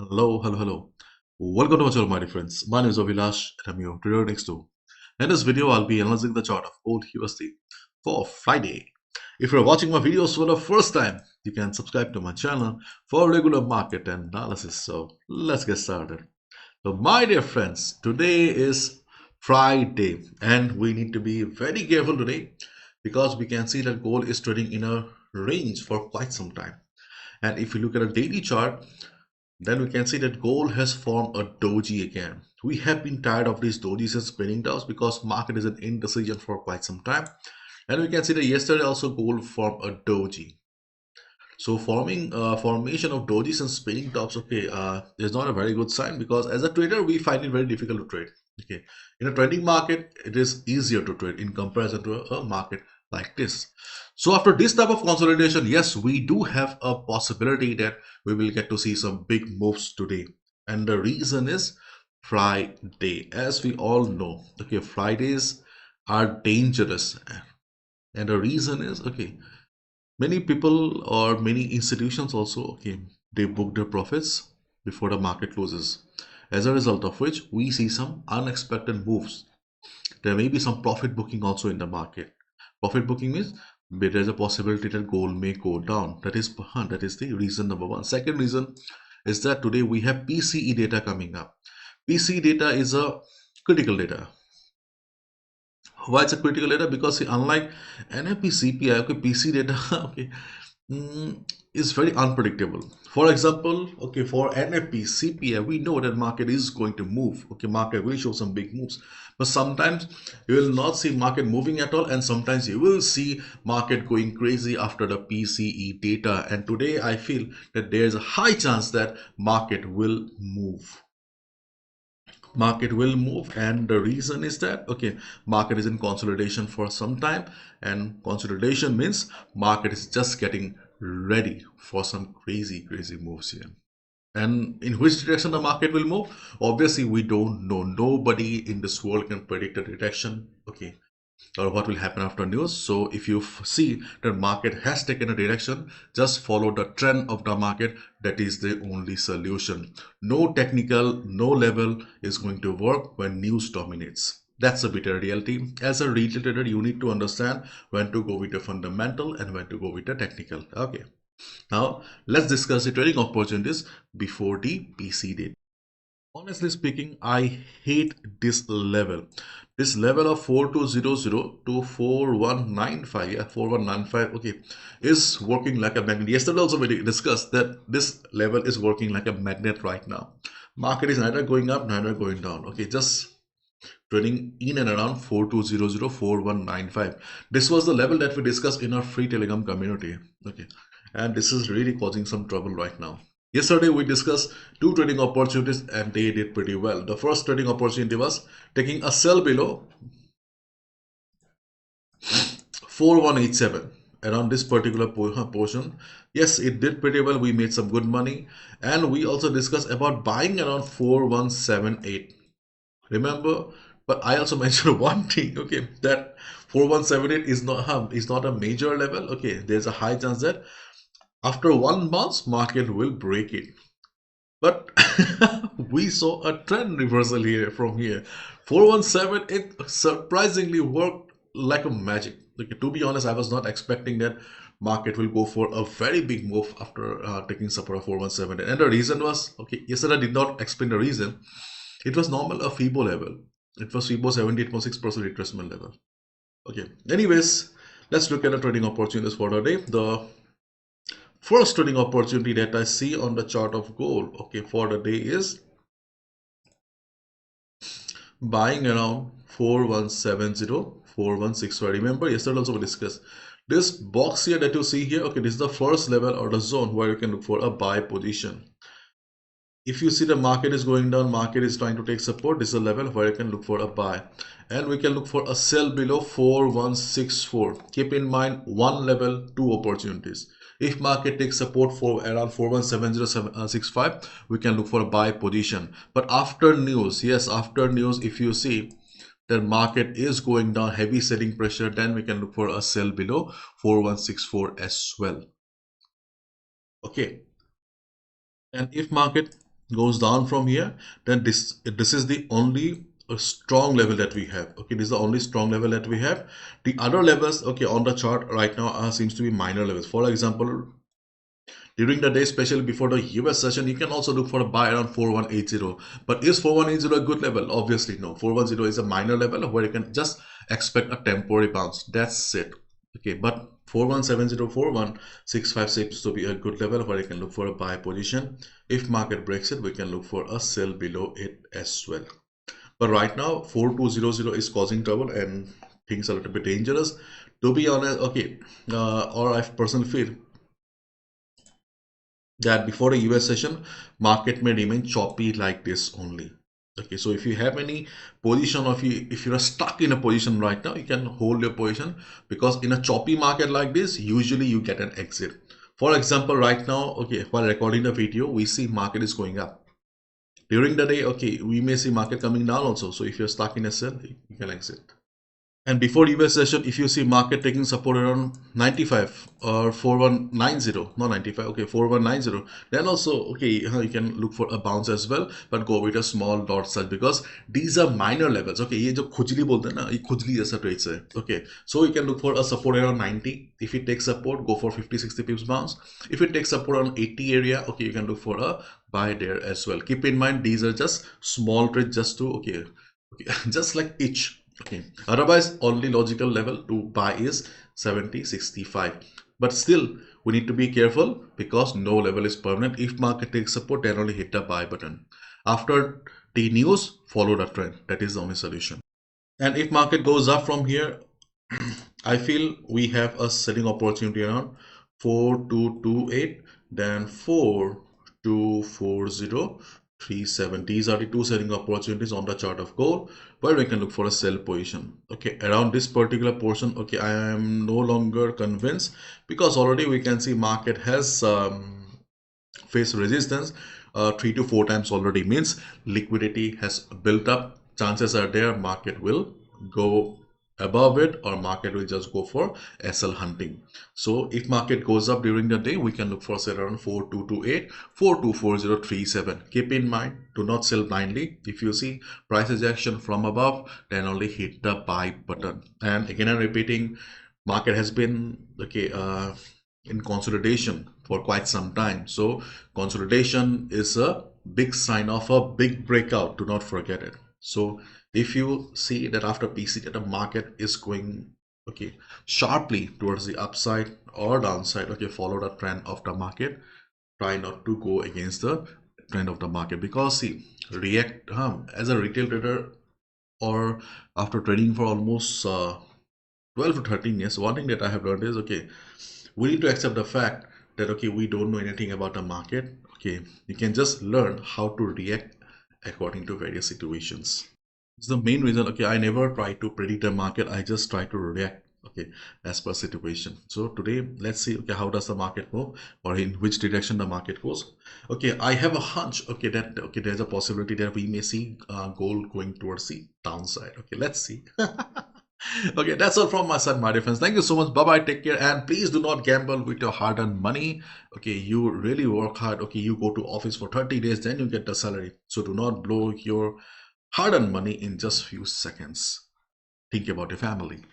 Hello. Welcome to my channel, my dear friends. My name is Avilash and I'm your trader next door. In this video, I'll be analyzing the chart of gold USD for Friday. If you're watching my videos for the first time, you can subscribe to my channel for regular market analysis. So let's get started. So my dear friends, today is Friday and we need to be very careful today because we can see that gold is trading in a range for quite some time. And if you look at a daily chart, then we can see that gold has formed a doji again. We have been tired of these dojis and spinning down because market is in indecision for quite some time. And we can see that yesterday also gold formed a doji. So formation of dojis and spinning tops, okay, is not a very good sign because as a trader we find it very difficult to trade. Okay, in a trading market it is easier to trade in comparison to a market like this. So after this type of consolidation, yes, we do have a possibility that we will get to see some big moves today, and the reason is Friday. As we all know, okay, Fridays are dangerous, and the reason is, okay, many people or many institutions also, okay, they book their profits before the market closes, as a result of which we see some unexpected moves. There may be some profit booking also in the market. Profit booking means there's a possibility that gold may go down. That is the reason number one. Second reason is that today we have PCE data coming up. PCE data is a critical data. Why it's a critical data? Because see, unlike NFP CPI, okay, PC data okay, is very unpredictable. For example, okay, for NFP CPI, we know that market is going to move. Okay, market will show some big moves, but sometimes you will not see market moving at all, and sometimes you will see market going crazy after the PCE data. And today I feel that there is a high chance that market will move. And the reason is that, okay, market is in consolidation for some time, and consolidation means market is just getting ready for some crazy moves here. And in which direction the market will move, obviously we don't know. Nobody in this world can predict a direction, okay, or what will happen after news. So if you see that market has taken a direction, just follow the trend of the market. That is the only solution. No technical, no level is going to work when news dominates. That's a bitter reality. As a retail trader, you need to understand when to go with the fundamental and when to go with the technical. Okay, now let's discuss the trading opportunities before the PC date. Honestly speaking, I hate this level. This level of 4200 to 4195, yeah, 4195, okay, is working like a magnet. Yesterday also we discussed that this level is working like a magnet right now. Market is neither going up, neither going down. Okay, just trading in and around 4200, 4195. This was the level that we discussed in our free Telegram community. Okay, and this is really causing some trouble right now. Yesterday we discussed two trading opportunities and they did pretty well. The first trading opportunity was taking a sell below 4187 around this particular portion. Yes, it did pretty well. We made some good money, and we also discussed about buying around 4178. Remember, but I also mentioned one thing, okay, that 4178 is not a major level. Okay, there's a high chance that after 1 month market will break it. But we saw a trend reversal here from here. 417, it surprisingly worked like a magic. Okay, to be honest, I was not expecting that market will go for a very big move after taking support of 417. And the reason was, okay, yesterday I did not explain the reason. It was normal a FIBO level. It was FIBO 78.6% retracement level. Okay, anyways, let's look at the trading opportunities for the day. The first trading opportunity that I see on the chart of gold, okay, for the day is buying around 4170, 4165. Remember, yesterday also we discussed this box here that you see here. Okay, this is the first level or the zone where you can look for a buy position. If you see the market is going down, market is trying to take support, this is a level where you can look for a buy, and we can look for a sell below 4164. Keep in mind, one level, two opportunities. If market takes support for around 4170.65, we can look for a buy position. But after news, yes, after news, if you see that market is going down, heavy selling pressure, then we can look for a sell below 4164 as well. Okay, and if market goes down from here, then this is the only strong level that we have. Okay, this is the only strong level that we have. The other levels, okay, on the chart right now seems to be minor levels. For example, during the day, especially before the US session, you can also look for a buy around 4180. But is 4180 a good level? Obviously no. 410 is a minor level where you can just expect a temporary bounce. That's it. Okay, but 4170, 4165 seems to be a good level where you can look for a buy position. If market breaks it, we can look for a sell below it as well. But right now, 4200 is causing trouble and things are a little bit dangerous. To be honest, okay, or I personally feel that before the US session, market may remain choppy like this only. Okay, so if you have any position, or if you're stuck in a position right now, you can hold your position, because in a choppy market like this, usually you get an exit. For example, right now, okay, while recording the video, we see market is going up. During the day, okay, we may see market coming down also. So if you're stuck in a sell, you can exit. And before US session, if you see market taking support around 95 or 4190, not 95, okay, 4190, then also, okay, you can look for a bounce as well, but go with a small dot size, because these are minor levels. Okay, ये जो खुजली बोलते हैं ना, ये खुजली जैसा trades है. Okay, so you can look for a support around 90. If it takes support, go for 50-60 pips bounce. If it takes support on 80 area, okay, you can look for a buy there as well. Keep in mind, these are just small trades, just to, okay, just like each. Okay, otherwise only logical level to buy is 70-65, but still we need to be careful, because no level is permanent. If market takes support, then only hit the buy button. After the news, follow the trend. That is the only solution. And if market goes up from here, I feel we have a selling opportunity around 4228, then 424037. These are the two selling opportunities on the chart of gold, where we can look for a sell position. Okay, around this particular portion, okay, I am no longer convinced, because already we can see market has faced resistance 3 to 4 times already. Means liquidity has built up. Chances are there market will go above it, or market will just go for SL hunting. So if market goes up during the day, we can look for sell around 4228, 424037. Keep in mind, do not sell blindly. If you see price rejection from above, then only hit the buy button. And again, I'm repeating, market has been, okay, in consolidation for quite some time. So consolidation is a big sign of a big breakout. Do not forget it. So if you see that after PC that the market is going, okay, sharply towards the upside or downside, okay, follow the trend of the market. Try not to go against the trend of the market, because see, react as a retail trader, or after trading for almost 12 to 13 years, one thing that I have learned is, okay, we need to accept the fact that, okay, we don't know anything about the market. Okay, you can just learn how to react according to various situations. It's the main reason, okay, I never try to predict the market. I just try to react, okay, as per situation. So today, let's see, okay, how does the market move, or in which direction the market goes. Okay, I have a hunch, okay, that, okay, there's a possibility that we may see gold going towards the downside. Okay, let's see. Okay, that's all from my side, my dear friends. Thank you so much. Bye bye. Take care. And please do not gamble with your hard earned money. Okay, you really work hard. Okay, you go to office for 30 days, then you get the salary. So do not blow your hard earned money in just few seconds. Think about your family.